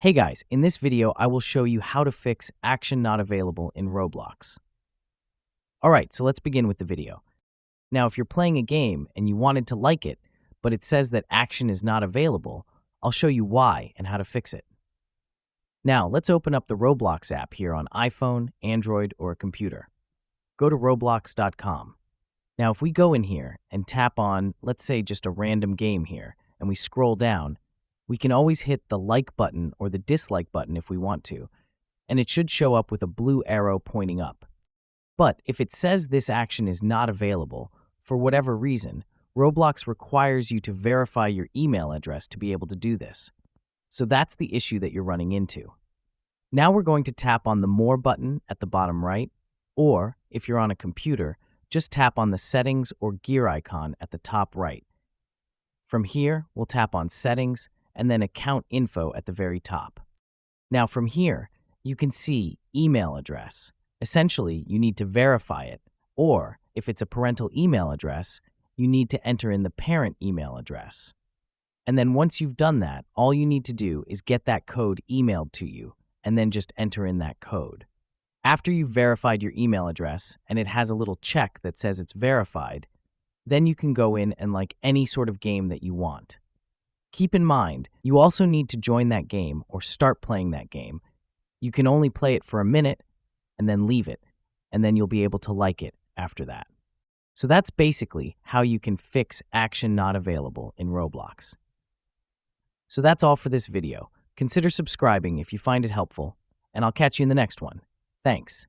Hey guys, in this video I will show you how to fix action not available in Roblox. Alright, so let's begin with the video. Now if you're playing a game and you wanted to like it, but it says that action is not available, I'll show you why and how to fix it. Now let's open up the Roblox app here on iPhone, Android, or a computer. Go to roblox.com. Now if we go in here and tap on, let's say just a random game here, and we scroll down, we can always hit the like button or the dislike button if we want to, and it should show up with a blue arrow pointing up. But if it says this action is not available, for whatever reason, Roblox requires you to verify your email address to be able to do this. So that's the issue that you're running into. Now we're going to tap on the More button at the bottom right, or if you're on a computer, just tap on the Settings or Gear icon at the top right. From here, we'll tap on Settings and then Account Info at the very top. Now from here, you can see email address. Essentially, you need to verify it, or if it's a parental email address, you need to enter in the parent email address. And then once you've done that, all you need to do is get that code emailed to you, and then just enter in that code. After you've verified your email address, and it has a little check that says it's verified, then you can go in and like any sort of game that you want. Keep in mind, you also need to join that game or start playing that game. You can only play it for a minute and then leave it, and then you'll be able to like it after that. So that's basically how you can fix action not available in Roblox. So that's all for this video. Consider subscribing if you find it helpful, and I'll catch you in the next one. Thanks.